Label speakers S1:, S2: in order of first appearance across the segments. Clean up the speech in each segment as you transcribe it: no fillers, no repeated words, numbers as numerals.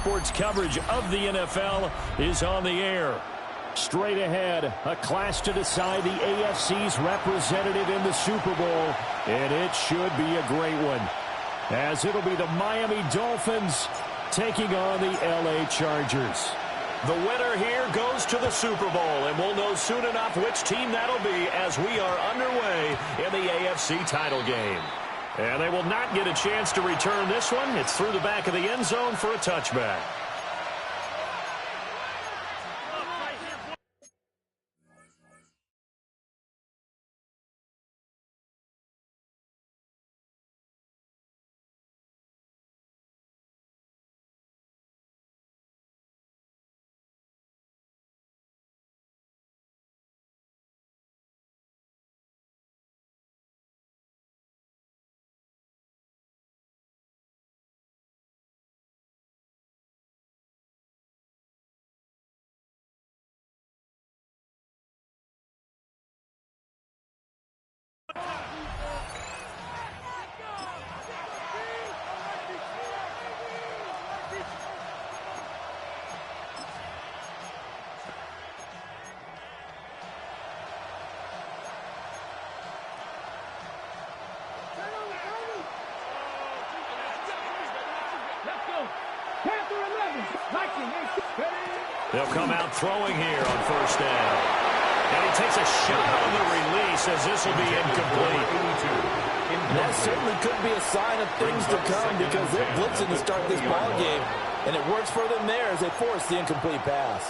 S1: Sports coverage of the NFL is on the air. Straight ahead, a clash to decide the AFC's representative in the Super Bowl, and it should be a great one, as it'll be the Miami Dolphins taking on the LA Chargers. The winner here goes to the Super Bowl, and we'll know soon enough which team that'll be as we are underway in the AFC title game. And they will not get a chance to return this one. It's through the back of the end zone for a touchback. They'll come out throwing here on first down. And he takes a shot on the release as this will be incomplete.
S2: That certainly could be a sign of things to come because they're blitzing to start this ball game. And it works for them there as they force the incomplete pass.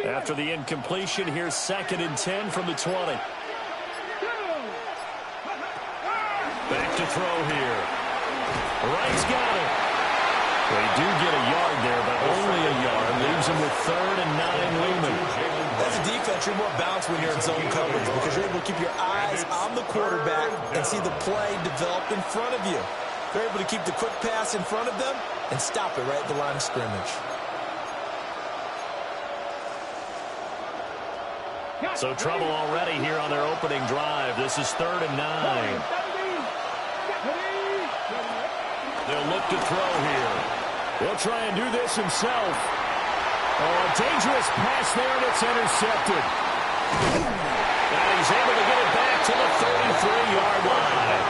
S1: After the incompletion, here's 2nd and 10 from the 20. Back to throw here. Wright's got it. They do get a yard there, but only a yard. Leaves him with 3rd and 9 looming.
S2: As a defense, you're more balanced when you're in zone coverage because you're able to keep your eyes on the quarterback and see the play develop in front of you. They're able to keep the quick pass in front of them and stop it right at the line of scrimmage.
S1: So trouble already here on their opening drive. This is 3rd and 9. They'll look to throw here. He'll try and do this himself. Oh, a dangerous pass there, and it's intercepted. And he's able to get it back to the 33-yard line.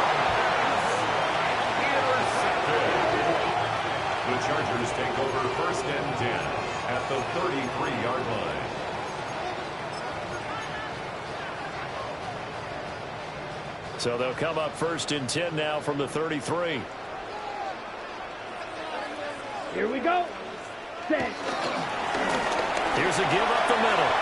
S3: The Chargers take over 1st and 10 at the 33-yard line.
S1: So they'll come up 1st and 10 now from the 33.
S4: Here we go. Set.
S1: Here's a give up the middle.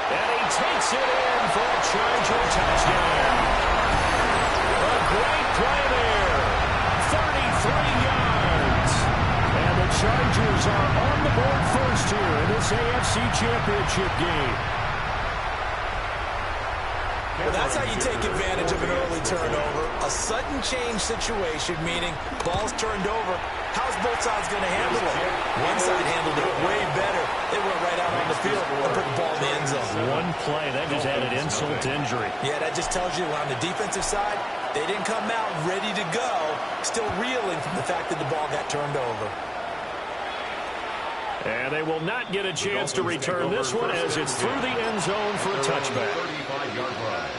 S1: And he takes it in for a Charger touchdown. A great play there. 33 yards. And the Chargers are on the board first here in this AFC Championship game.
S2: Well, that's how you take advantage of an early turnover. A sudden change situation, meaning ball's turned over. How's both sides going to handle it? One side handled it way better. They went right out on the field and put the ball in the end zone.
S1: One play, that just added insult to injury.
S2: Yeah, that just tells you on the defensive side, they didn't come out ready to go, still reeling from the fact that the ball got turned over.
S1: And they will not get a chance to return this one as it's through the end zone for a touchback.
S3: 35-yard line.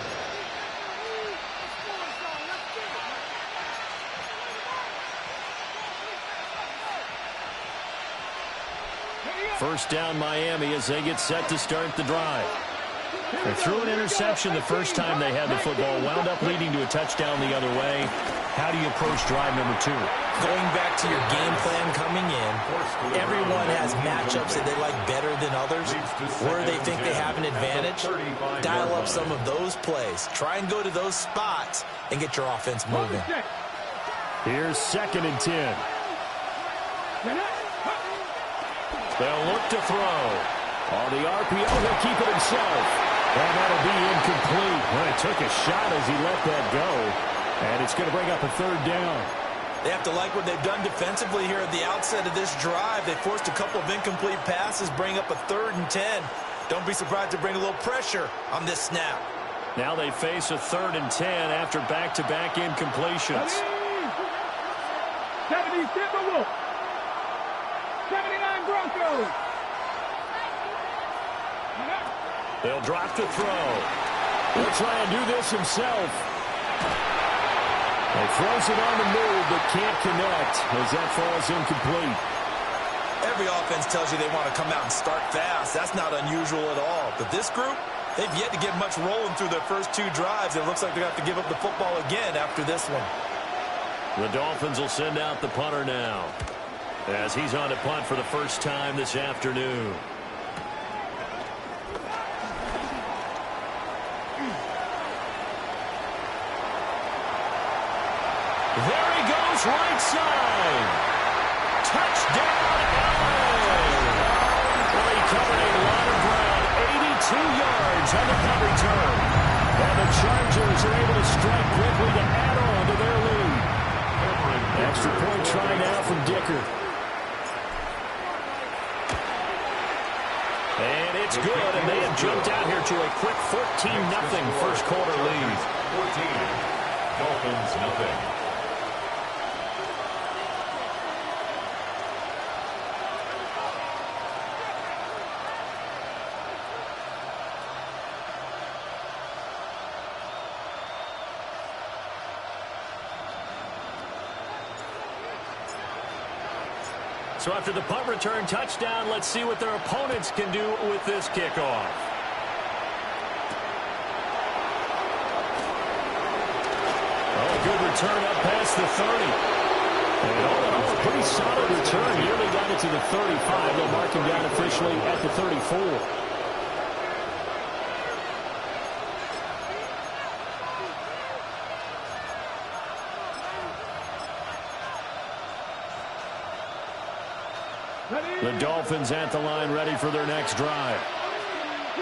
S1: First down Miami as they get set to start the drive. They threw an interception the first time they had the football, wound up leading to a touchdown the other way. How do you approach drive number 2?
S2: Going back to your game plan coming in, everyone has matchups that they like better than others. Where they think they have an advantage, dial up some of those plays. Try and go to those spots and get your offense moving.
S1: Here's 2nd and 10. They'll look to throw. On the RPO, he'll keep it himself. And that'll be incomplete. Well, he took a shot as he let that go. And it's going to bring up a 3rd down.
S2: They have to like what they've done defensively here at the outset of this drive. They forced a couple of incomplete passes, bring up a 3rd and 10. Don't be surprised to bring a little pressure on this snap.
S1: Now they face a 3rd and 10 after back-to-back incompletions.
S4: 70 Timberwolves. 79 Broncos.
S1: They'll drop to throw. He'll try and do this himself. He throws it on the move, but can't connect as that falls incomplete.
S2: Every offense tells you they want to come out and start fast. That's not unusual at all. But this group, they've yet to get much rolling through their first 2 drives. It looks like they're going to have to give up the football again after this one.
S1: The Dolphins will send out the punter now, as he's on to punt for the first time this afternoon. There he goes, right side. Touchdown, Allen. Well, he covered a lot of ground, 82 yards on the punt return. And the Chargers are able to strike quickly to add on to their lead. Extra point try now from Dicker. And it's good, and they have jumped out here to a quick 14-0 first quarter lead.
S3: 14, Dolphins nothing.
S1: So after the punt return touchdown, let's see what their opponents can do with this kickoff. Oh, good return up past the 30. And all in all, a pretty solid return. Nearly got it to the 35. They'll mark him down officially at the 34. The Dolphins at the line ready for their next drive.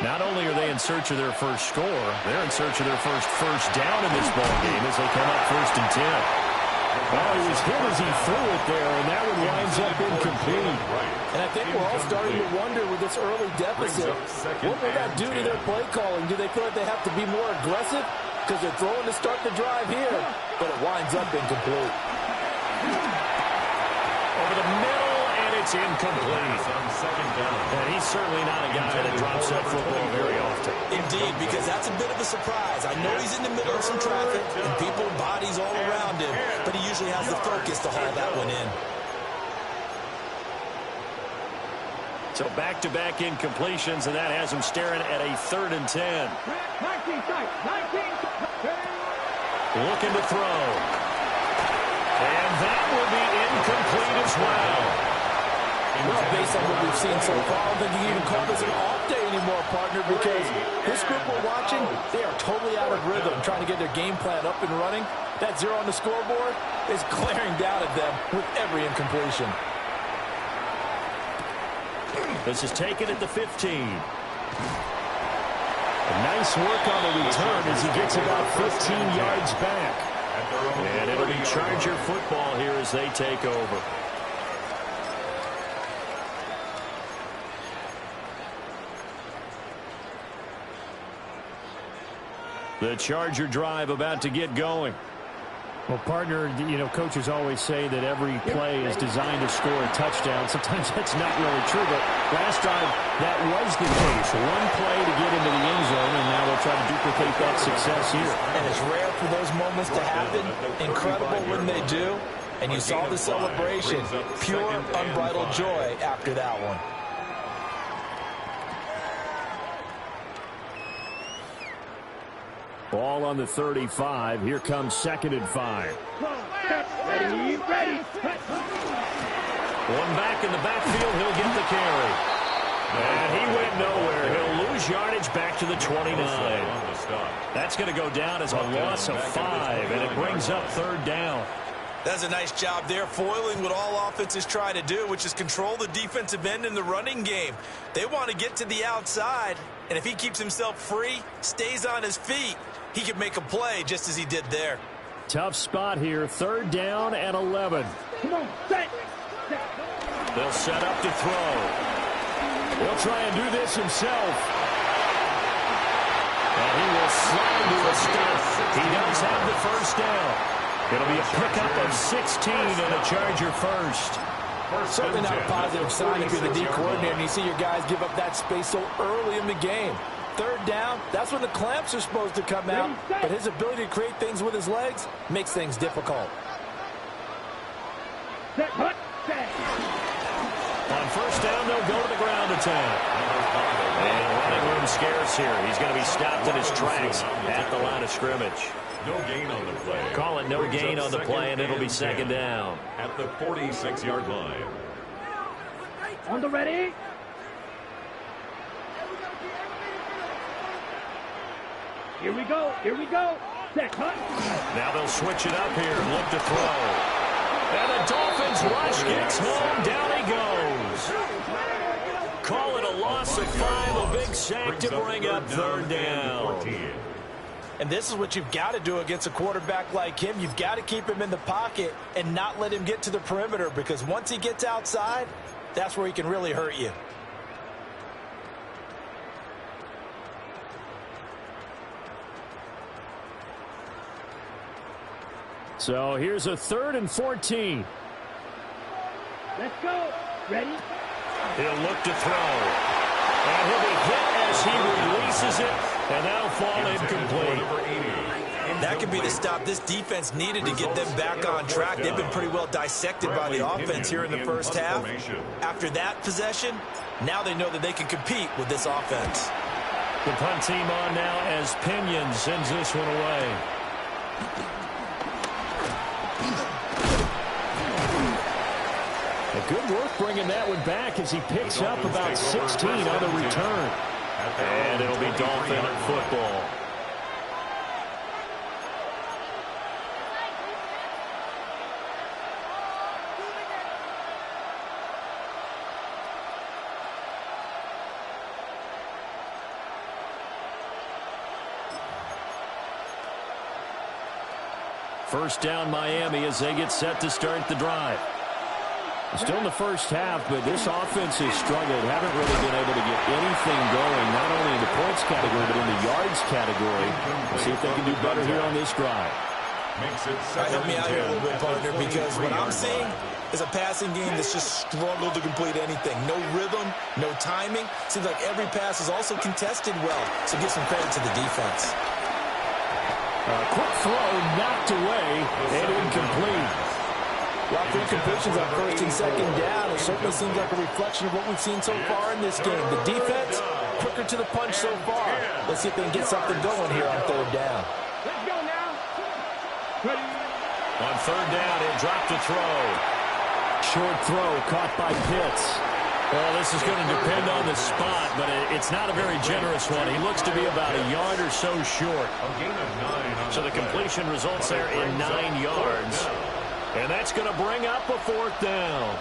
S1: Not only are they in search of their first score, they're in search of their first down in this ballgame as they come up 1st and 10. Well, he was hit as he threw it there, and that one winds up incomplete.
S5: And I think we're all starting to wonder with this early deficit, what will that do to their play calling? Do they feel like they have to be more aggressive? Because they're throwing to start the drive here, but it winds up incomplete.
S1: Over the middle. It's incomplete. And he's certainly not a guy that drops that football very often.
S2: Indeed, because that's a bit of a surprise. I know he's in the middle of some traffic and people, bodies all around him, but he usually has the focus to haul that one in.
S1: So back-to-back incompletions, and that has him staring at a 3rd and 10.
S4: 19 sight, 19.
S1: Looking to throw. And that will be incomplete as well.
S5: Well, based on what we've seen so far, I don't think you can even call this an off day anymore, partner, because this group we're watching, they are totally out of rhythm, trying to get their game plan up and running. That 0 on the scoreboard is glaring down at them with every incompletion.
S1: This is taken at the 15. Nice work on the return as he gets about 15 yards back. And it'll be Charger football here as they take over. The Charger drive about to get going.
S6: Well, partner, you know, coaches always say that every play is designed to score a touchdown. Sometimes that's not really true, but last time that was the case. One play to get into the end zone, and now they'll try to duplicate that success here.
S2: And it's rare for those moments to happen. Incredible when they do. And you saw the celebration. Pure, unbridled joy after that one.
S1: Ball on the 35. Here comes 2nd and 5.
S4: Ready, ready.
S1: One back in the backfield. He'll get the carry. And he went nowhere. He'll lose yardage back to the 29. That's going to go down as a loss of 5, and it brings up 3rd down.
S2: That's a nice job there, foiling what all offenses try to do, which is control the defensive end in the running game. They want to get to the outside, and if he keeps himself free, stays on his feet, he can make a play just as he did there.
S1: Tough spot here. 3rd down and 11.
S4: Come on, set.
S1: They'll set up to throw. He'll try and do this himself. And he will slide to a stop. He does have the 1st down. It'll be a pickup of 16 and a Charger first.
S5: Certainly not a positive sign if you're the D coordinator and you see your guys give up that space so early in the game. 3rd down, that's when the clamps are supposed to come out, but his ability to create things with his legs makes things difficult.
S4: Set, hut, set.
S1: On 1st down, they'll go to the ground attack. And running room scarce here. He's going to be stopped in his tracks at the line of scrimmage.
S3: No gain on the play.
S1: Call it no gain on the play, and it'll be 2nd down.
S3: At the 46-yard line.
S4: On the ready. Here we go, here we go. Set, hut.
S1: Now they'll switch it up here and look to throw. And the Dolphins rush gets home. Down he goes. Call it a loss of 5. A big sack to bring up 3rd down.
S2: And this is what you've got to do against a quarterback like him. You've got to keep him in the pocket and not let him get to the perimeter, because once he gets outside, that's where he can really hurt you.
S1: So here's a 3rd and 14.
S4: Let's go. Ready?
S1: He'll look to throw. And he'll be hit as he releases it, and that'll fall incomplete.
S2: That could be the stop this defense needed to get them back on track. They've been pretty well dissected by the offense here in the 1st half. After that possession, now they know that they can compete with this offense.
S1: The punt team on now as Pinion sends this one away. A good work bringing that one back as he picks up about 16 on the return. And it'll be Dolphin football. First down Miami as they get set to start the drive. Still in the 1st half, but this offense has struggled. Haven't really been able to get anything going, not only in the points category, but in the yards category. We'll see if they can do better here on this drive.
S2: Help me out here a little bit, partner, because what I'm seeing is a passing game that's just struggled to complete anything. No rhythm, no timing. Seems like every pass is also contested well, so give some credit to the defense.
S1: Quick throw knocked away and incomplete.
S5: A lot of incompletions on 1st and 2nd down. It certainly seems like a reflection of what we've seen so far in this game. The defense, quicker to the punch so far. Let's see if they can get something going here on 3rd down.
S4: Let's go now. Ready?
S1: On 3rd down, he'll drop to throw. Short throw caught by Pitts. Well, this is going to depend on the spot, but it's not a very generous one. He looks to be about a yard or so short. So the completion results there in 9 yards. And that's going to bring up a 4th down.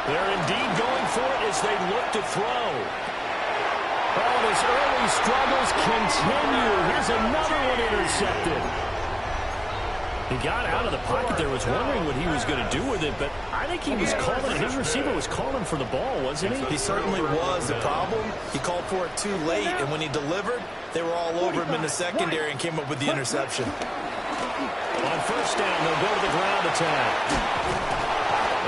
S1: They're indeed going for it as they look to throw. Oh, his early struggles continue. Here's another one intercepted. He got out of the pocket there, was wondering what he was going to do with it, but I think he was calling, his receiver was calling for the ball, wasn't he?
S2: He certainly was. The problem, he called for it too late, and when he delivered, they were all over him in the secondary and came up with the interception.
S1: On 1st down, they'll go to the ground attack.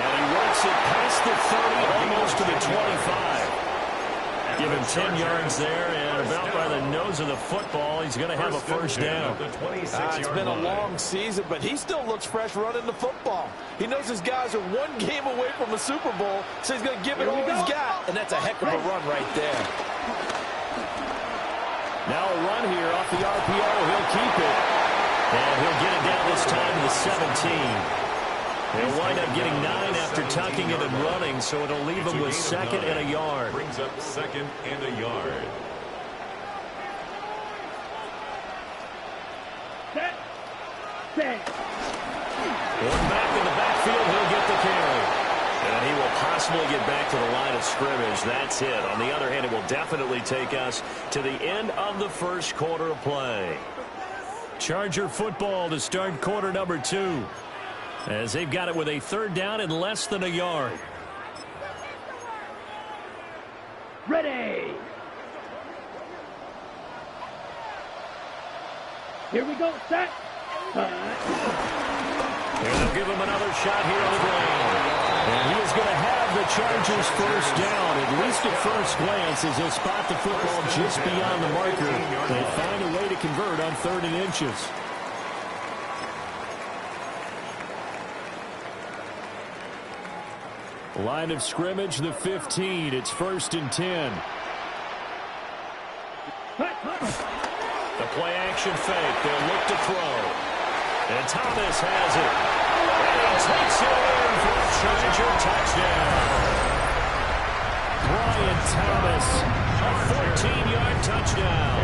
S1: And he works it past the 30, almost to the 25. Give him 10 yards there, and about by the goes with the football. He's going to have a first down.
S5: It's been a long season, but he still looks fresh running the football. He knows his guys are one game away from a Super Bowl, so he's going to give it all he's got. And that's a heck of a run right there.
S1: Now a run here off the RPO. He'll keep it. And he'll get it down this time to the 17. They'll wind up getting 9 after tucking it and running, so it'll leave them with 2nd and a yard.
S3: Brings up 2nd and a yard.
S4: Set.
S1: One back in the backfield, he'll get the carry. And he will possibly get back to the line of scrimmage. That's it. On the other hand, it will definitely take us to the end of the first quarter of play. Charger football to start quarter number 2. As they've got it with a 3rd down and less than a yard.
S4: Ready. Here we go. Set.
S1: And they'll give him another shot here on the ground. And he is going to have the Chargers first down, at least at first glance, as he'll spot the football just beyond the marker. They find a way to convert on 3rd and inches. Line of scrimmage, the 15. It's 1st and 10. The play action fake. They'll look to throw. And Thomas has it. And he takes it in for a Charger touchdown. Brian Thomas, a 14-yard touchdown.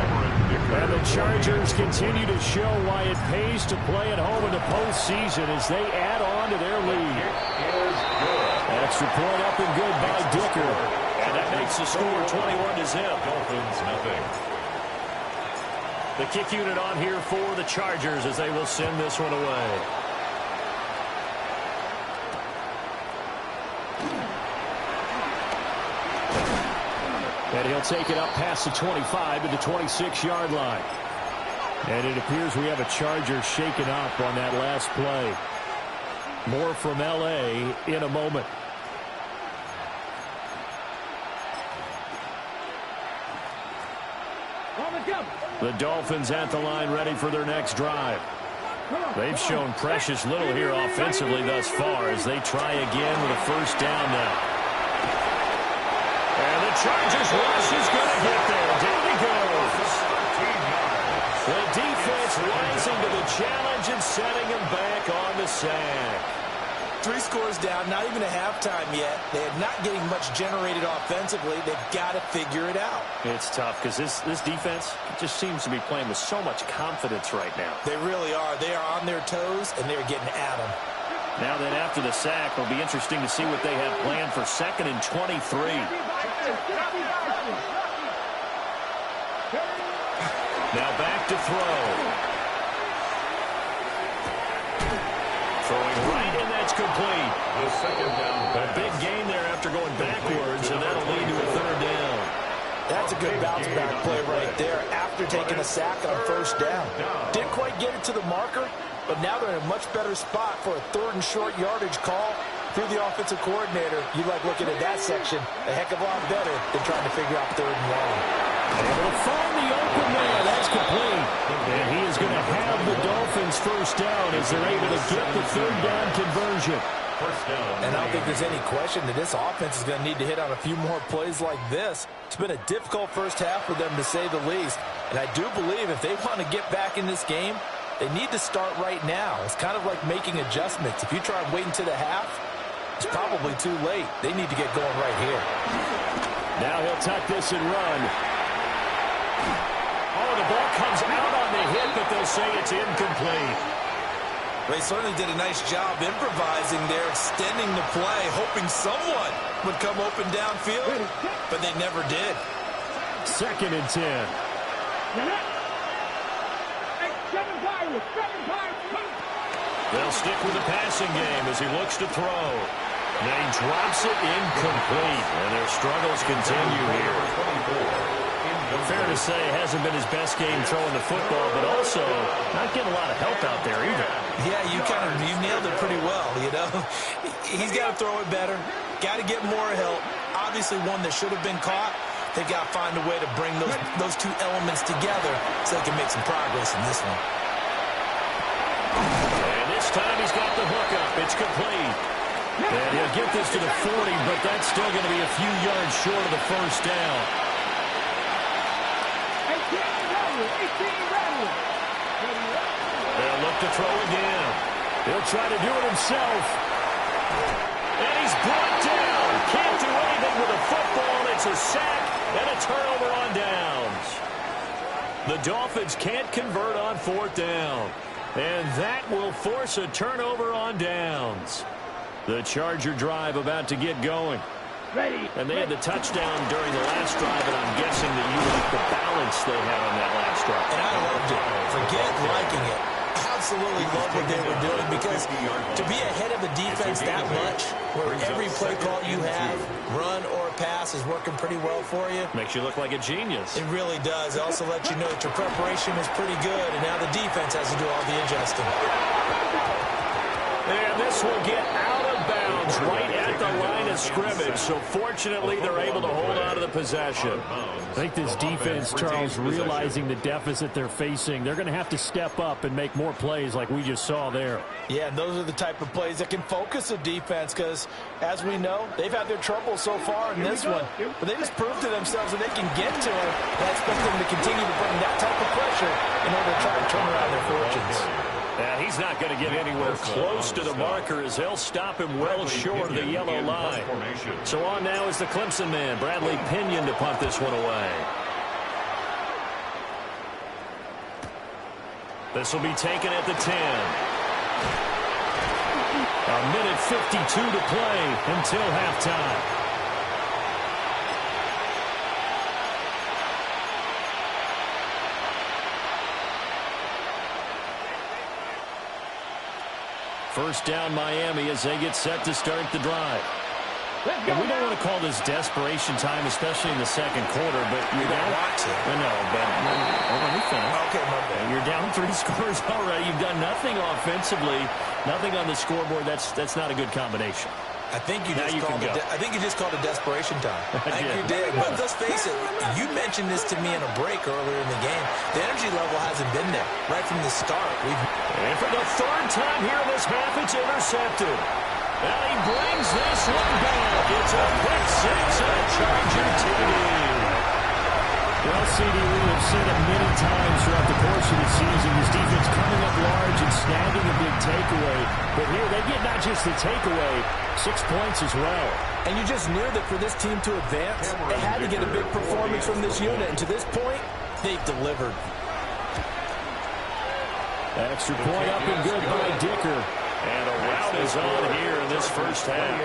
S1: And the Chargers continue to show why it pays to play at home in the postseason as they add on to their lead. Extra point up and good by Dicker. And that makes the score 21-0.
S3: Dolphins, nothing.
S1: The kick unit on here for the Chargers as they will send this one away. And he'll take it up past the 25 to the 26-yard line. And it appears we have a Charger shaken up on that last play. More from L.A. in a moment. The Dolphins at the line ready for their next drive. They've shown precious little here offensively thus far as they try again with a first down now. And the Chargers rush is going to get there. Down he goes. The defense rising to the challenge and setting him back on the sack.
S2: 3 scores down, not even a halftime yet. They are not getting much generated offensively. They've got to figure it out.
S1: It's tough because this defense just seems to be playing with so much confidence right now.
S2: They really are. They are on their toes, and they're getting at them.
S1: Now that after the sack, it'll be interesting to see what they have planned for 2nd and 23. Now back to throw. Throwing right, and that's complete.
S3: The 2nd down pass.
S1: A big gain there after going backwards, and that'll lead to a 3rd down.
S2: That's a good bounce-back play right there after taking a sack on 1st down. Didn't quite get it to the marker, but now they're in a much better spot for a 3rd and short yardage call. Through the offensive coordinator, you like looking at that section a heck of a lot better than trying to figure out 3rd and long.
S1: Able to find the open man. That's complete. And he is going to have the Dolphins first down as they're able to get the 3rd down conversion.
S3: First down.
S2: And I don't think there's any question that this offense is going to need to hit on a few more plays like this. It's been a difficult first half for them, to say the least. And I do believe if they want to get back in this game, they need to start right now. It's kind of like making adjustments. If you try and wait until the half, it's probably too late. They need to get going right here.
S1: Now he'll tuck this and run. Oh, the ball comes out on the hit, but they'll say it's incomplete.
S2: They certainly did a nice job improvising there, extending the play, hoping someone would come open downfield, but they never did.
S1: 2nd and 10. They'll stick with the passing game as he looks to throw. Now he drops it incomplete, and their struggles continue here. Fair to say it hasn't been his best game throwing the football, but also not getting a lot of help out there either.
S2: Yeah, you nailed it pretty well, you know. He's got to throw it better, got to get more help. Obviously one that should have been caught, They've got to find a way to bring those two elements together so they can make some progress in this one.
S1: And this time he's got the hook up. It's complete. And he'll get this to the 40, but that's still going to be a few yards short of the first down.
S4: 18 ready.
S1: They'll look to throw again. He'll try to do it himself. And he's brought down. Can't do anything with a football. It's a sack and a turnover on downs. The Dolphins can't convert on fourth down. And that will force a turnover on downs. The Charger drive about to get going.
S4: Ready.
S1: And they had the touchdown during the last drive, and I'm guessing that you like the balance they had on that last drive.
S2: And I loved it. Forget liking it. Absolutely love what they were doing, because to be ahead of the defense that much, where every play call you have, run or pass, is working pretty well for you.
S1: Makes you look like a genius.
S2: It really does. It also lets you know that your preparation was pretty good, and now the defense has to do all the adjusting.
S1: And this will get out of bounds right at the line of scrimmage. So fortunately, they're able to hold on to the possession.
S6: I think this defense, Charles, realizing the deficit they're facing, they're going to have to step up and make more plays like we just saw there.
S5: Yeah, and those are the type of plays that can focus a defense, because, as we know, they've had their trouble so far in this one. But they just proved to themselves that they can get to it. I expect them to continue to bring that type of pressure in order to try to turn around their fortunes.
S1: And he's not going to get anywhere close to the marker, as they'll stop him well short of the yellow line. So on now is the Clemson man, Bradley Pinion, to punt this one away. This will be taken at the 10. A minute 52 to play until halftime. First down, Miami, as they get set to start the drive. And we don't want to call this desperation time, especially in the second quarter, but you're down. Let me finish.
S2: Okay, my bad.
S1: You're down 3 scores already. You've done nothing offensively, nothing on the scoreboard. That's not a good combination.
S2: I think you just called it desperation time. I think you did. But let's face it, you mentioned this to me in a break earlier in the game. The energy level hasn't been there right from the start.
S1: And for the third time here in this half, it's intercepted. And he brings this one back. It's a pick six and a Charger TD.
S6: Well, CD, we have seen it many times throughout the course of the season. This defense coming up large and snagging a big takeaway. But here, they get not just the takeaway, 6 points as well.
S5: And you just knew that for this team to advance, they had to get a big performance from this unit. And to this point, they've delivered.
S6: Extra point up and good by Dicker.
S1: And a rout is on here in this first half.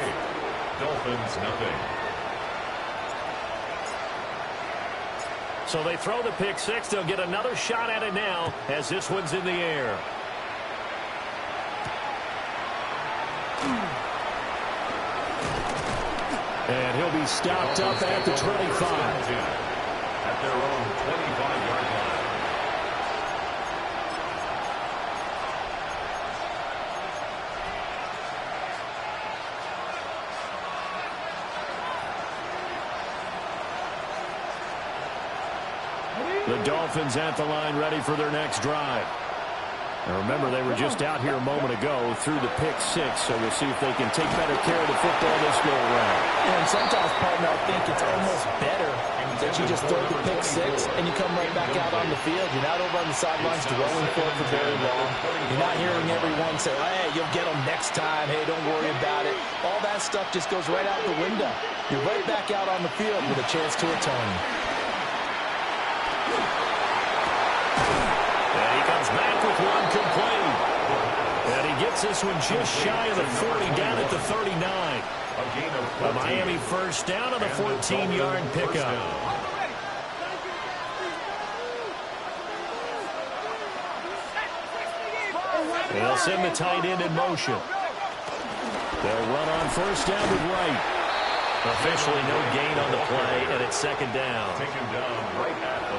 S3: Dolphins, nothing.
S1: So they throw the pick six. They'll get another shot at it now as this one's in the air.
S6: And he'll be stopped up at the 25.
S3: At their own 25-yard line.
S1: The Dolphins at the line, ready for their next drive. And remember, they were just out here a moment ago through the pick six, so we'll see if they can take better care of the football this go-around.
S5: And sometimes, partner, I think it's almost better that you just throw the pick six and you come right back out on the field. You're not over on the sidelines dwelling for it for very long. You're not hearing everyone say, hey, you'll get them next time. Hey, don't worry about it. All that stuff just goes right out the window. You're right back out on the field with a chance to atone.
S1: And he comes back with one complete. And he gets this one just shy of the 40, down at the 39. A Miami first down on the 14-yard pickup. They'll send the tight end in motion. They'll run on first down with Wright. Officially no gain on the play, and it's second down.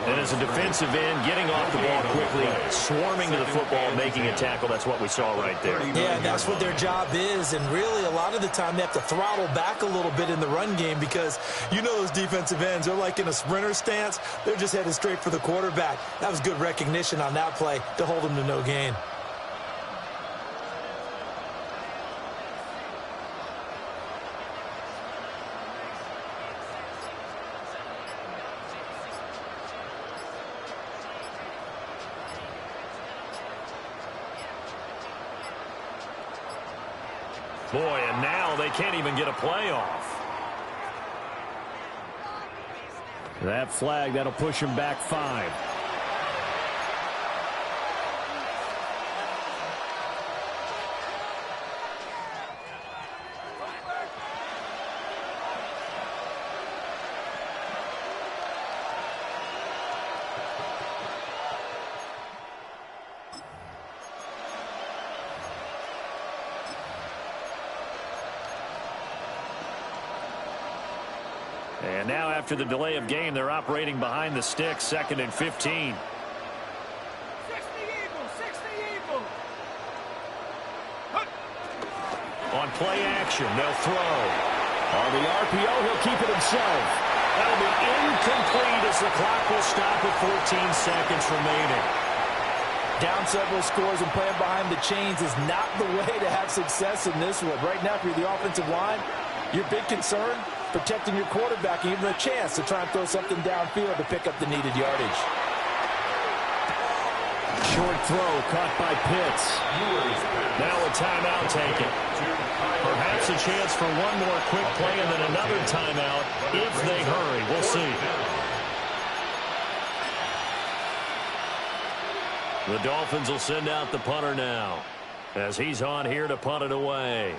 S1: And as a defensive end, getting off the ball quickly, swarming to the football, making a tackle, that's what we saw right there.
S2: Yeah, that's what their job is, and really a lot of the time they have to throttle back a little bit in the run game because you know those defensive ends, they're like in a sprinter stance. They're just headed straight for the quarterback. That was good recognition on that play to hold them to no gain.
S1: Boy, and now they can't even get a play off.
S6: That flag, that'll push him back 5.
S1: And now after the delay of game, they're operating behind the sticks, 2nd and 15. On play action, they'll throw. On the RPO, he'll keep it himself. That'll be incomplete as the clock will stop with 14 seconds remaining.
S5: Down several scores and playing behind the chains is not the way to have success in this one. Right now, if you're the offensive line, your big concern, protecting your quarterback and even a chance to try and throw something downfield to pick up the needed yardage.
S6: Short throw caught by Pitts.
S1: Now a timeout taken. Perhaps a chance for one more quick play and then another timeout if they hurry. We'll see. The Dolphins will send out the punter now as he's on here to punt it away.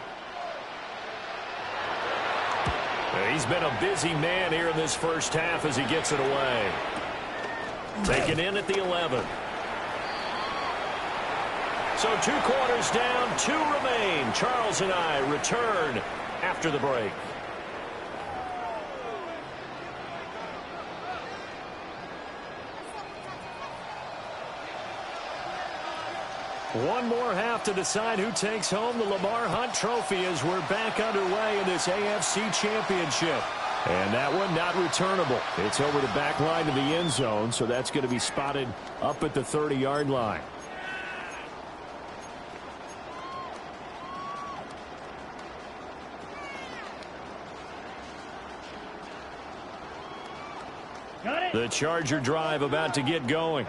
S1: He's been a busy man here in this first half as he gets it away. Taken in at the 11. So 2 quarters down, 2 remain. Charles and I return after the break. One more half to decide who takes home the Lamar Hunt Trophy as we're back underway in this AFC Championship. And that one not returnable. It's over the back line to the end zone, so that's going to be spotted up at the 30-yard line. The Charger drive about to get going.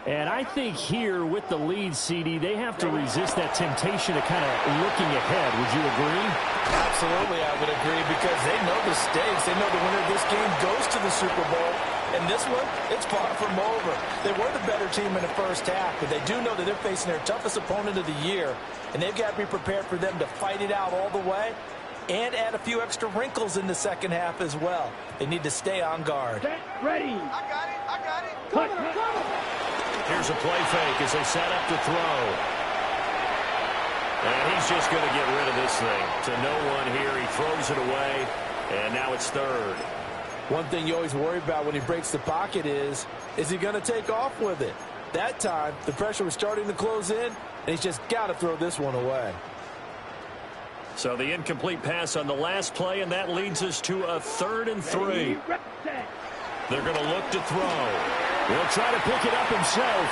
S6: And I think here with the lead, CD, they have to resist that temptation of kind of looking ahead. Would you agree?
S5: Absolutely, I would agree, because they know the stakes. They know the winner of this game goes to the Super Bowl. And this one, it's far from over. They were the better team in the first half, but they do know that they're facing their toughest opponent of the year. And they've got to be prepared for them to fight it out all the way and add a few extra wrinkles in the second half as well. They need to stay on guard.
S4: Set, ready.
S7: I got it.
S4: Cut, cut.
S1: Here's a play fake as they set up to throw. And he's just going to get rid of this thing. To no one here. He throws it away, and now it's 3rd.
S5: One thing you always worry about when he breaks the pocket is he going to take off with it? That time, the pressure was starting to close in, and he's just got to throw this one away.
S1: So the incomplete pass on the last play, and that leads us to a 3rd and 3. They're going to look to throw.
S6: He'll try to pick it up himself.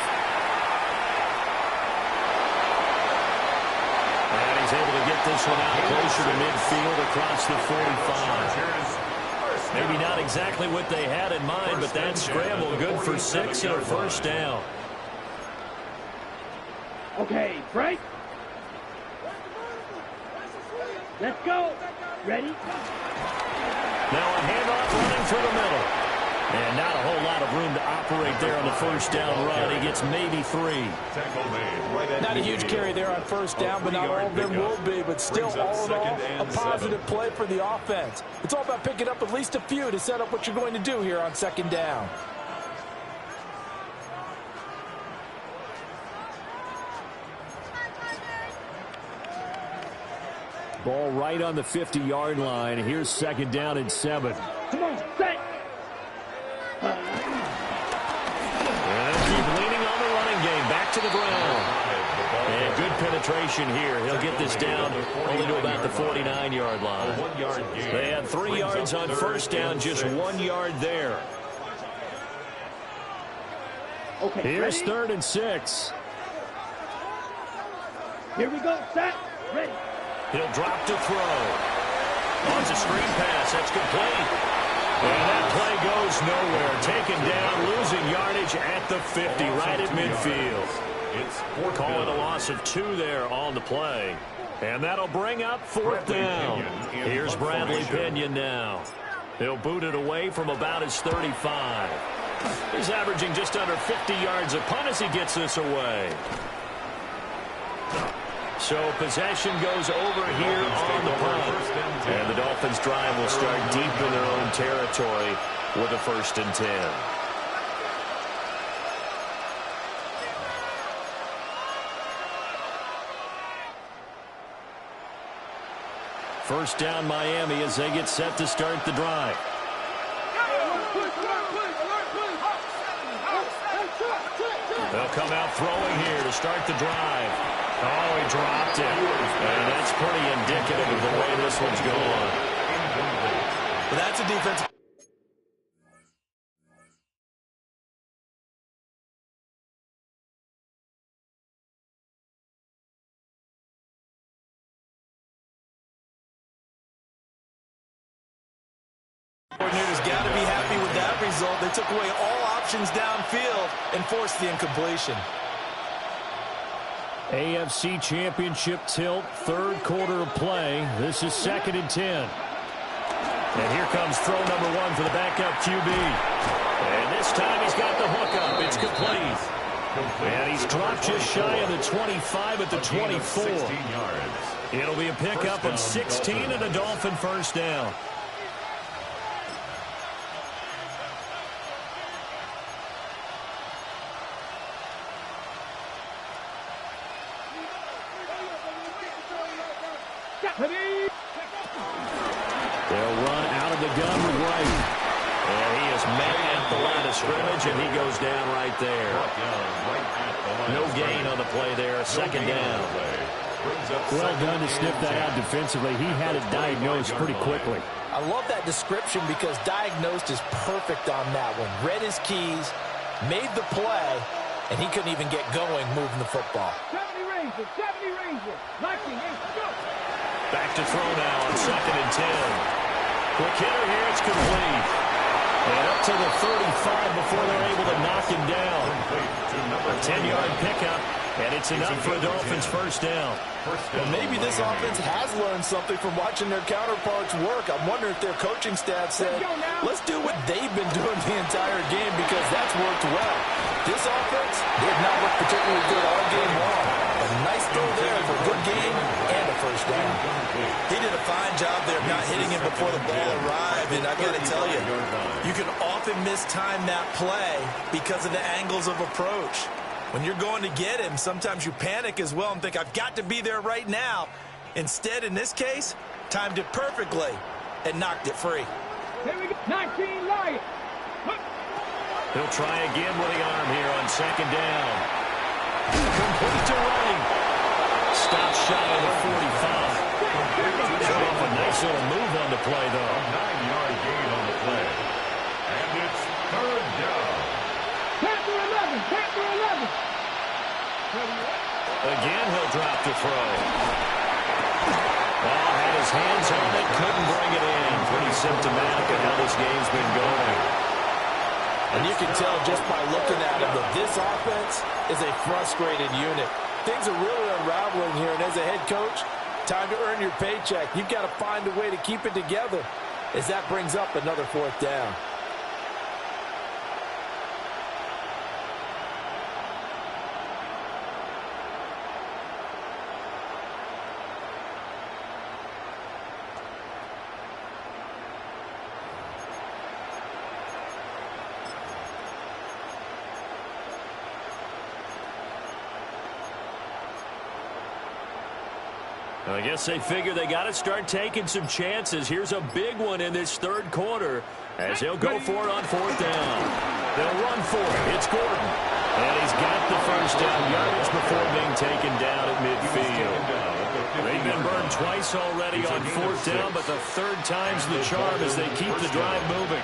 S1: And he's able to get this one out closer to midfield across the 45. Maybe not exactly what they had in mind, but that scramble good for 6 and a first down.
S4: Okay, break. Let's go. Ready?
S1: Now a handoff running through the middle. And not a whole lot of room to operate there on the first down run. He gets maybe 3.
S5: Not a huge carry there on first down, but not all of them will be. But still, all in all, a positive play for the offense. It's all about picking up at least a few to set up what you're going to do here on second down.
S1: Ball right on the 50-yard line. Here's 2nd down and 7.
S4: Come on, set.
S1: And they'll keep leaning on the running game. Back to the ground. And good penetration here. He'll get this down only to about the 49-yard line. They had 3 yards on 1st down, just 1 yard there.
S4: Okay,
S1: Here's
S4: ready?
S1: 3rd and 6.
S4: Here we go, set, ready.
S1: He'll drop to throw. Oh, it's a screen pass. That's complete. And that play goes nowhere. Taken down, losing yardage at the 50, right at midfield. Calling a loss of 2 there on the play. And that'll bring up 4th down. Here's Bradley Pinion now. He'll boot it away from about his 35. He's averaging just under 50 yards a punt as he gets this away. So possession goes over here on the punt. And the Dolphins' drive will start deep in their own territory with a 1st and 10. First down Miami as they get set to start the drive. They'll come out throwing here to start the drive. Oh, he dropped it. And that's pretty indicative of the way this one's going.
S2: But that's a defense. Coordinator's got to be happy with that result. They took away all options downfield and forced the incompletion.
S1: AFC Championship tilt, 3rd quarter of play. This is 2nd and 10. And here comes throw number 1 for the backup QB. And this time he's got the hook up. It's complete. And he's dropped just shy of the 25 at the 24. It'll be a pickup of 16 and a Dolphin 1st down. They'll run out of the gun with Wright. And he is met at the line of scrimmage, and he goes down right there. No gain on the play there. 2nd down.
S6: Well done to sniff that out defensively. He had it diagnosed pretty quickly.
S5: I love that description because diagnosed is perfect on that one. Read his keys, made the play, and he couldn't even get going moving the football.
S4: 70 Rangers, liking, go.
S1: Back to throw now on 2nd and 10. Quick hitter here, it's complete. And up to the 35 before they're able to knock him down. A 10-yard pickup, and it's enough for a Dolphins 1st down.
S5: Well, maybe this offense has learned something from watching their counterparts work. I'm wondering if their coaching staff said, let's do what they've been doing the entire game because that's worked well. This offense did not look particularly good all game long. A nice throw there for a good game and a 1st down.
S2: He did a fine job there of not hitting him before the ball arrived. And I got to tell you, you can often mistime that play because of the angles of approach. When you're going to get him, sometimes you panic as well and think, I've got to be there right now. Instead, in this case, timed it perfectly and knocked it free.
S4: Here we go, 19 Lions.
S1: He'll try again with the arm here on 2nd down. Complete to Wright. Stops shy of the 45. Showed off a nice little move on the play, though.
S3: A 9-yard gain on the play. And it's 3rd down.
S4: Panther 11.
S1: Again, he'll drop to throw. Ball had his hands on it, couldn't bring it in. Pretty symptomatic of how this game's been going.
S5: And you can tell just by looking at him that this offense is a frustrated unit. Things are really unraveling here, and as a head coach, time to earn your paycheck. You've got to find a way to keep it together as that brings up another 4th down.
S1: I guess they figure they got to start taking some chances. Here's a big one in this third quarter as they'll go for it on fourth down. They'll run for it. It's Gordon. And he's got the first down yardage before being taken down at midfield. They've been burned twice already on fourth down, but the third time's the charm as they keep the drive moving.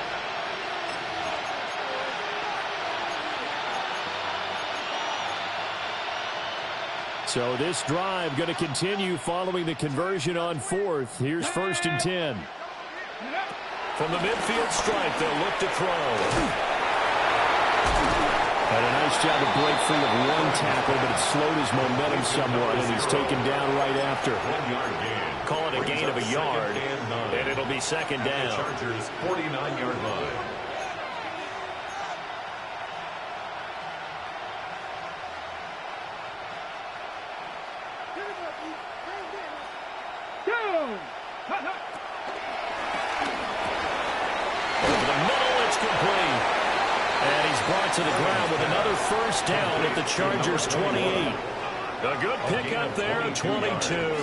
S1: So this drive going to continue following the conversion on fourth. Here's 1st and 10. From the midfield stripe, they'll look to throw. Had a nice job to break free of one tackle, but it slowed his momentum somewhat, and he's taken down right after. Call it a gain of a yard, and it'll be second down.
S3: Chargers 49-yard line.
S1: Brought to the ground with another first down at the Chargers 28. A good pickup there at 22.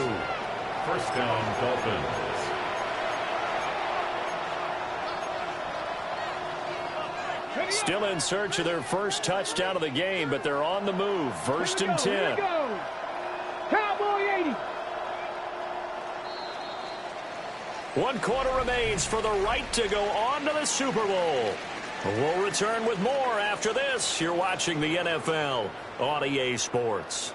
S3: First down, Dolphins.
S1: Still in search of their first touchdown of the game, but they're on the move. 1st and 10.
S4: Cowboy 80.
S1: 1 quarter remains for the right to go on to the Super Bowl. We'll return with more after this. You're watching the NFL on EA Sports.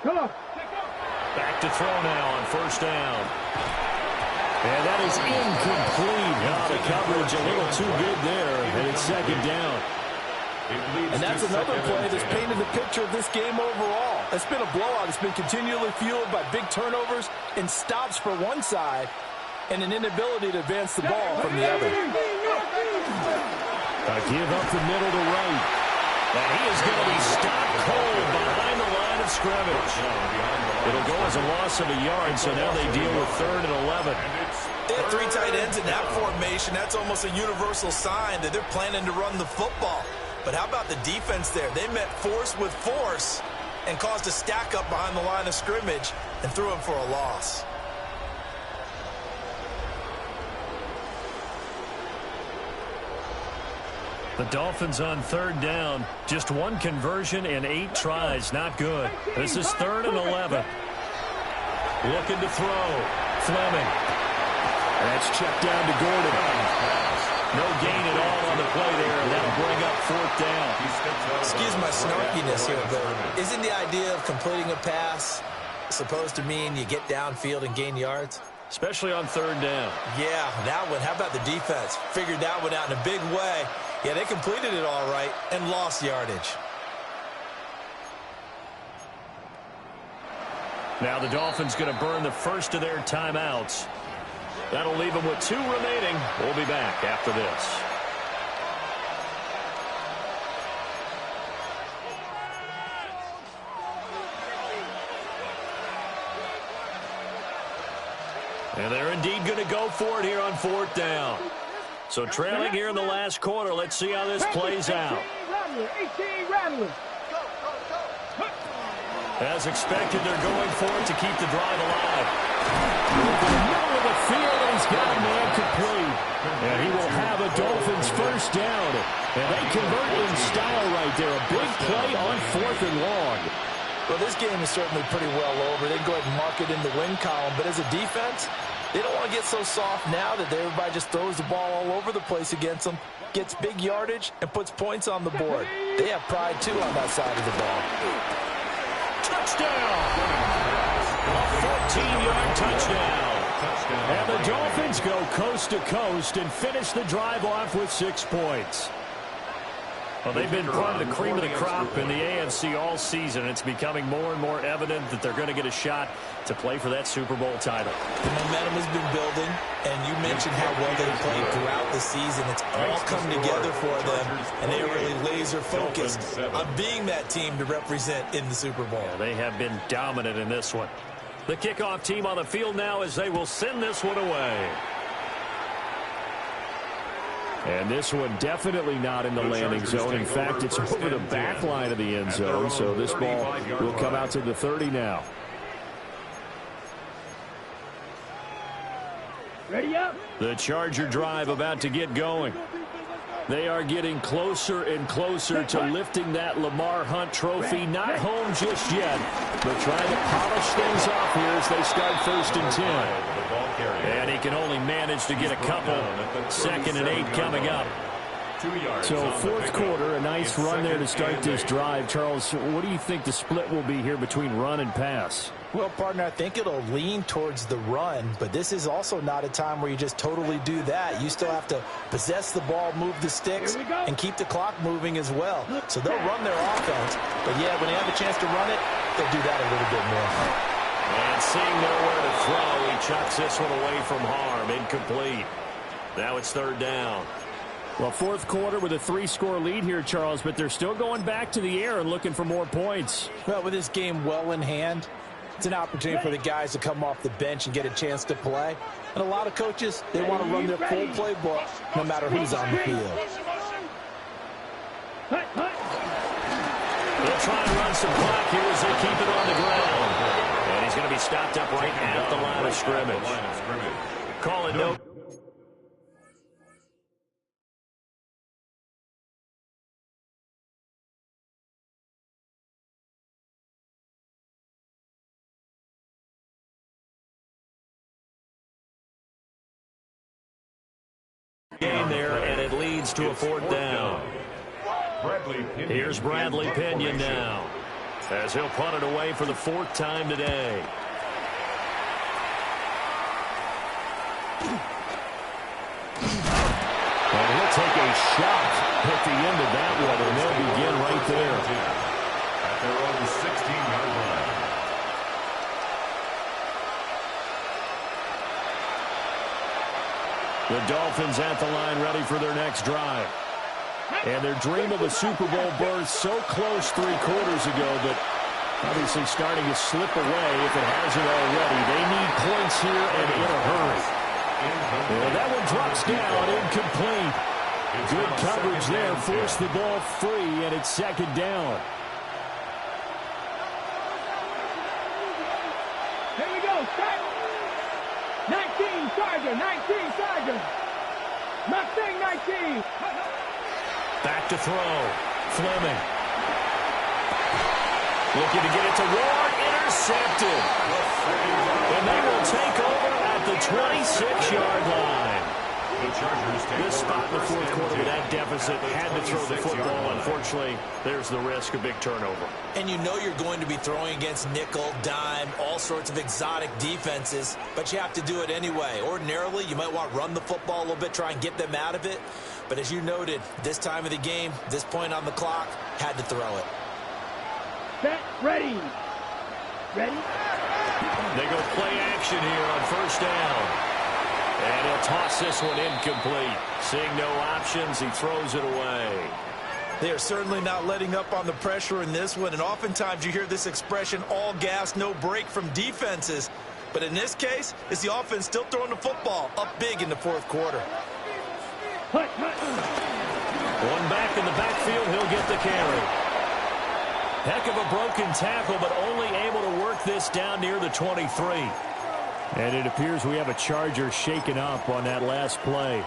S4: Come on.
S1: Back to throw now on first down. And that is incomplete. The coverage a little too good there, and it's second down.
S5: And that's another play that's painted the picture of this game overall. It's been a blowout. It's been continually fueled by big turnovers and stops for one side and an inability to advance the ball from the other.
S1: A give up the middle to right. And he is going to be stopped cold behind the line of scrimmage. It'll go as a loss of a yard, so now they deal with 3rd and 11.
S2: They have 3 tight ends in that formation. That's almost a universal sign that they're planning to run the football. But how about the defense there? They met force with force and caused a stack up behind the line of scrimmage and threw him for a loss.
S1: The Dolphins on 3rd down. Just 1 conversion and 8 tries. Not good. This is 3rd and 11. Looking to throw. Fleming. That's checked down to Gordon. No gain at all on the play there, and that'll bring up 4th down.
S2: Excuse my snarkiness here, but isn't the idea of completing a pass supposed to mean you get downfield and gain yards?
S1: Especially on 3rd down.
S2: Yeah, that one. How about the defense? Figured that one out in a big way. Yeah, they completed it all right and lost yardage.
S1: Now the Dolphins going to burn the first of their timeouts. That'll leave them with 2 remaining. We'll be back after this. And they're indeed going to go for it here on 4th down. So trailing here in the last quarter. Let's see how this plays out. As expected, they're going for it to keep the drive alive. Over the middle of the field, and he's got a man complete. And he will have a Dolphins first down. And they convert in style right there. A big play on 4th and long.
S5: Well, this game is certainly pretty well over. They can go ahead and mark it in the win column. But as a defense, they don't want to get so soft now that everybody just throws the ball all over the place against them, gets big yardage, and puts points on the board. They have pride, too, on that side of the ball.
S1: Touchdown! A 14-yard touchdown. And the Dolphins go coast to coast and finish the drive off with 6 points. Well, they've been part of the cream of the crop in the AFC all season. It's becoming more and more evident that they're going to get a shot to play for that Super Bowl title.
S2: The momentum has been building, and you mentioned how well they played throughout the season. It's all come together for them, and they are really laser-focused on being that team to represent in the Super Bowl.
S1: Yeah, they have been dominant in this one. The kickoff team on the field now as they will send this one away. And this one definitely not in the landing zone. In fact, it's over the back line of the end zone. So this ball will come out to the 30 now.
S4: Ready up.
S1: The Charger drive about to get going. They are getting closer and closer to lifting that Lamar Hunt trophy. Not home just yet, but trying to polish things off here as they start 1st and 10. And he can only manage to get a couple. 2nd and 8 coming up. So 4th quarter, a nice run there to start this drive. Charles, what do you think the split will be here between run and pass?
S5: Well, partner, I think it'll lean towards the run, but this is also not a time where you just totally do that. You still have to possess the ball, move the sticks, and keep the clock moving as well. So they'll run their offense, but yeah, when they have a chance to run it, they'll do that a little bit more.
S1: And seeing nowhere to throw, he chucks this one away from harm. Incomplete. Now it's 3rd down. Well, 4th quarter with a 3-score lead here, Charles, but they're still going back to the air and looking for more points.
S5: Well, with this game well in hand, it's an opportunity for the guys to come off the bench and get a chance to play. And a lot of coaches, they want to run their full playbook no matter who's on the field.
S1: They'll try and run some clock here as they keep it on the ground. And he's going to be stopped up right at the line of scrimmage. Call it no. Game there, and it leads to a 4th down. Here's Bradley Pinion now, as he'll punt it away for the 4th time today. And he'll take a shot at the end of that one, and they'll begin right there.
S3: At their own 16-yard line.
S1: The Dolphins at the line, ready for their next drive. And their dream of a Super Bowl berth so close 3 quarters ago, but obviously starting to slip away if it hasn't already. They need points here and in a hurry. And that one drops down, incomplete. Good coverage there, forced the ball free, and it's 2nd down.
S4: Here we go. Start. 19 Charger. 19 Charger. Mustang 19.
S1: Back to throw. Fleming. Looking to get it to Ward. Intercepted. And they will take over at the 26-yard line. This spot in the 4th quarter with that deficit, had to throw the football. Unfortunately, there's the risk of big turnover.
S2: And you know you're going to be throwing against nickel, dime, all sorts of exotic defenses, but you have to do it anyway. Ordinarily, you might want to run the football a little bit, try and get them out of it. But as you noted, this time of the game, this point on the clock, had to throw it.
S4: Set. Ready. Ready.
S1: They go play action here on 1st down. And he'll toss this one incomplete. Seeing no options, he throws it away.
S2: They are certainly not letting up on the pressure in this one, and oftentimes you hear this expression, all gas, no break from defenses. But in this case, it's the offense still throwing the football up big in the 4th quarter.
S4: Hut, hut.
S1: One back in the backfield, he'll get the carry. Heck of a broken tackle, but only able to work this down near the 23. And it appears we have a Charger shaken up on that last play.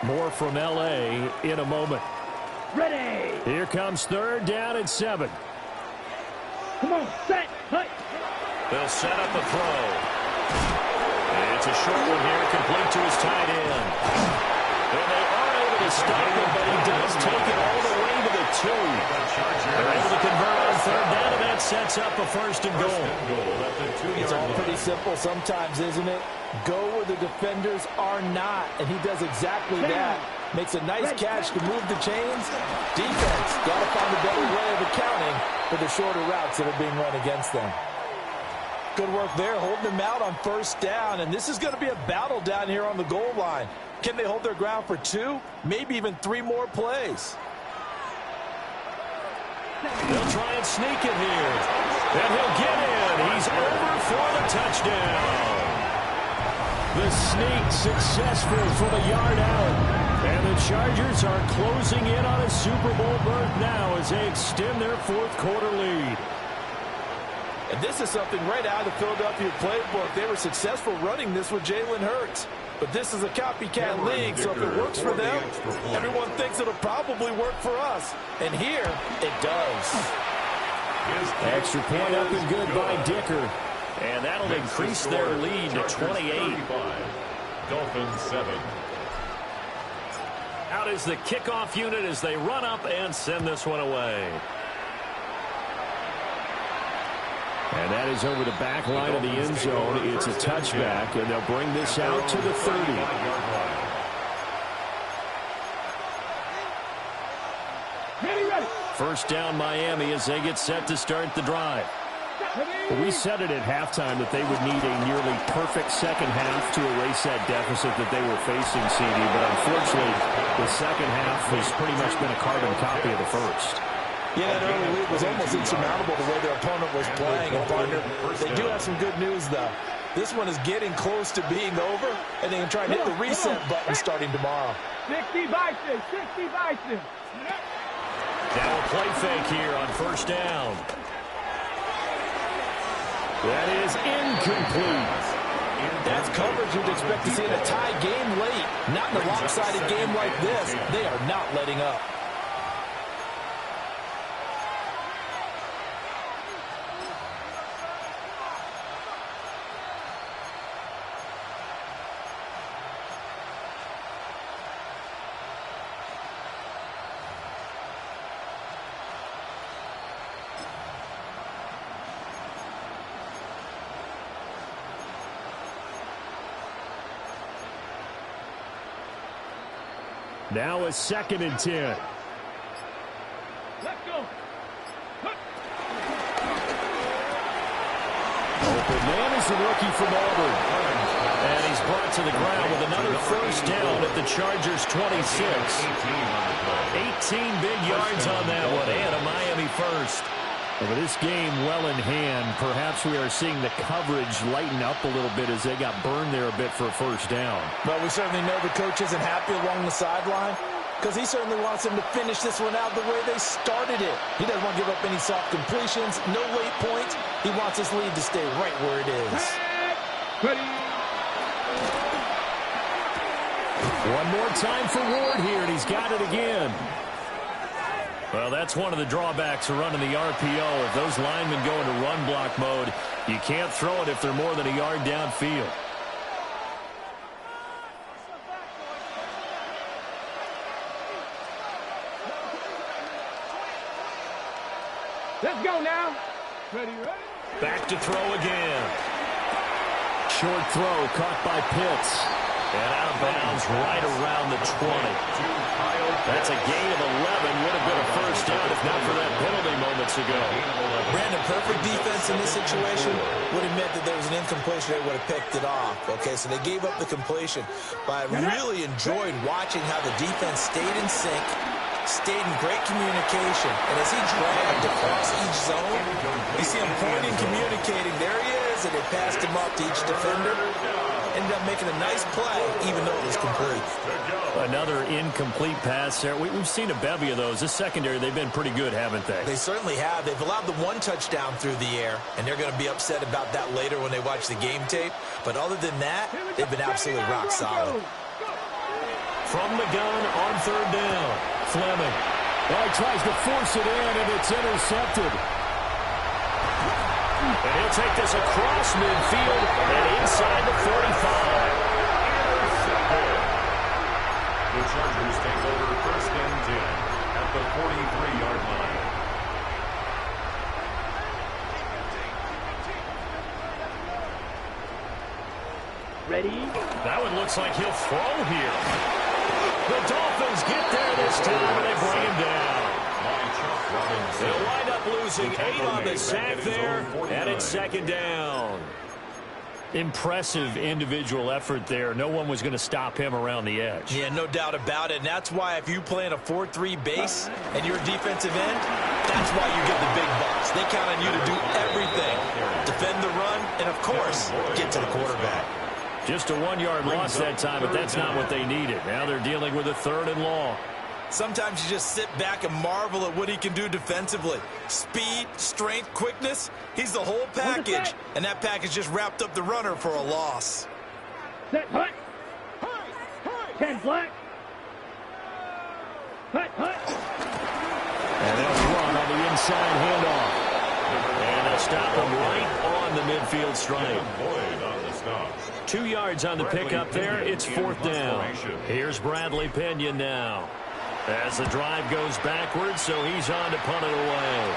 S1: More from L.A. in a moment.
S4: Ready.
S1: Here comes 3rd down and 7.
S4: Come on, set. Hut.
S1: They'll set up a throw. And it's a short one here, complete to his tight end. And they are able to stop him, but he does take it all the way to the 2. They're able to convert on 3rd down, and that sets up a 1st and goal.
S5: It's all pretty simple sometimes, isn't it? Go where the defenders are not, and he does exactly that. Makes a nice catch to move the chains. Defense got to find a better way of accounting for the shorter routes that are being run against them. Good work there, holding them out on first down. And this is going to be a battle down here on the goal line. Can they hold their ground for 2, maybe even 3 more plays?
S1: They'll try and sneak it here. And he'll get in. He's over for the touchdown. The sneak successful from a yard out. And the Chargers are closing in on a Super Bowl berth now as they extend their fourth quarter lead.
S5: And this is something right out of the Philadelphia playbook. They were successful running this with Jalen Hurts. But this is a copycat league, so if it works for them, everyone thinks it'll probably work for us. And here, it does.
S1: Extra point up and good by Dicker. And that'll increase their lead to 28.
S3: Dolphins 7.
S1: Out is the kickoff unit as they run up and send this one away. And that is over the back line of the end zone. It's a touchback, and they'll bring this out to the 30. First down Miami as they get set to start the drive. We said it at halftime that they would need a nearly perfect second half to erase that deficit that they were facing, CD. But unfortunately, the second half has pretty much been a carbon copy of the first.
S5: Yeah, that early lead was almost insurmountable the way their opponent was playing. And partner, they do have some good news, though. This one is getting close to being over, and they can try and hit the reset button starting tomorrow.
S4: 60 Bison, 60 Bison.
S1: Now a play fake here on first down. That is incomplete.
S5: That's coverage you'd expect to see in a tie game late. Not in a lopsided game like this. They are not letting up.
S1: Now a 2nd and 10.
S4: Let's go.
S1: Open man is the rookie from Auburn. And he's brought to the ground with another first down at the Chargers 26. 18 big yards on that one, and a Miami first. With this game well in hand, perhaps we are seeing the coverage lighten up a little bit as they got burned there a bit for a first down.
S5: But we certainly know the coach isn't happy along the sideline because he certainly wants them to finish this one out the way they started it. He doesn't want to give up any soft completions, no late points. He wants his lead to stay right where it is.
S4: Ready.
S1: One more time for Ward here, and he's got it again. Well, that's one of the drawbacks of running the RPO. If those linemen go into run block mode, you can't throw it if they're more than a yard downfield.
S4: Let's go now. Ready, ready.
S1: Back to throw again. Short throw caught by Pitts. And out of bounds right around the 20. That's a gain of 11. Would have been a first down if not for that penalty moments ago.
S2: Brandon, perfect defense in this situation would have meant that there was an incompletion. They would have picked it off. Okay, so they gave up the completion. But I really enjoyed watching how the defense stayed in sync, stayed in great communication. And as he dragged across each zone, you see him pointing, communicating. There he is, and they passed him up to each defender. Ended up making a nice play, even though it was complete.
S1: Another incomplete pass there. We've seen a bevy of those. This secondary, they've been pretty good, haven't they?
S2: They certainly have. They've allowed the one touchdown through the air, and they're going to be upset about that later when they watch the game tape. But other than that, they've been absolutely rock solid.
S1: From the gun on third down, Fleming. Well, he tries to force it in, and it's intercepted. And he'll take this across midfield and inside the 45.
S3: The Chargers take over first and 10 at the 43-yard line.
S4: Ready.
S1: That one looks like he'll throw here. The Dolphins get there this time, and they bring him down. They'll wind up losing 8 on the sack there, and it's second down.
S6: Impressive individual effort there. No one was going to stop him around the edge.
S2: Yeah, no doubt about it. And that's why if you play in a 4-3 base and you're a defensive end, that's why you get the big bucks. They count on you to do everything. Defend the run and, of course, get to the quarterback.
S6: Just a 1-yard loss that time, but that's not what they needed. Now they're dealing with a 3rd and long.
S2: Sometimes you just sit back and marvel at what he can do defensively. Speed, strength, quickness. He's the whole package. And that package just wrapped up the runner for a loss.
S4: Set, hut. 10 black. Hut, hut.
S6: And they'll run on the inside handoff. And they'll stop him right on the midfield stripe. 2 yards on the pickup there. It's 4th down. Here's Bradley Pinion now. As the drive goes backwards, so he's on to punt it away.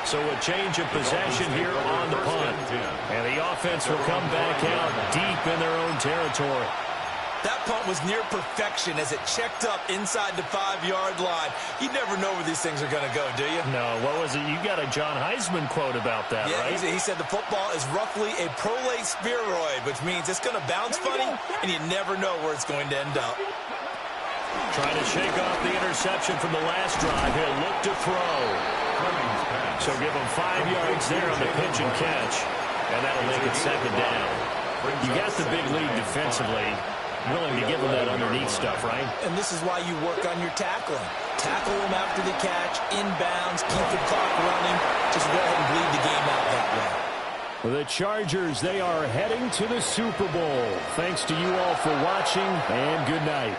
S6: So a change of possession here on the punt. And the offense will come back out deep in their own territory.
S2: That punt was near perfection as it checked up inside the 5-yard line. You never know where these things are going to go, do you?
S6: No, what was it? You got a John Heisman quote about that,
S2: yeah,
S6: right?
S2: He said the football is roughly a prolate spheroid, which means it's going to bounce funny, and you never know where it's going to end up.
S6: Trying to shake off the interception from the last drive. He'll look to throw. So give him 5 yards there on the pitch and catch, and that'll make it second down. You got the big lead defensively. Willing to give them that underneath stuff, right?
S2: And this is why you work on your tackling. Tackle them after the catch, inbounds, keep the clock running. Just go ahead and bleed the game out that way.
S6: The Chargers, they are heading to the Super Bowl. Thanks to you all for watching, and good night.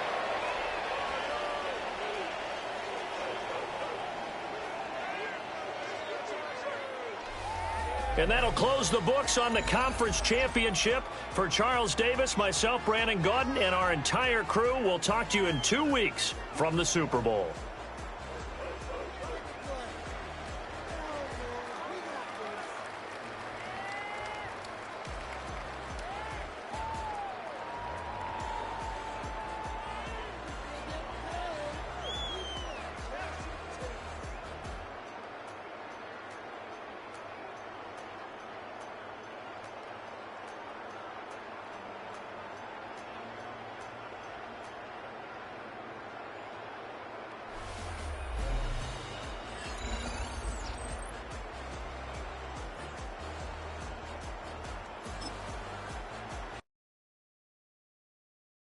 S6: And that'll close the books on the conference championship. For Charles Davis, myself, Brandon Gaudin, and our entire crew, we'll talk to you in 2 weeks from the Super Bowl.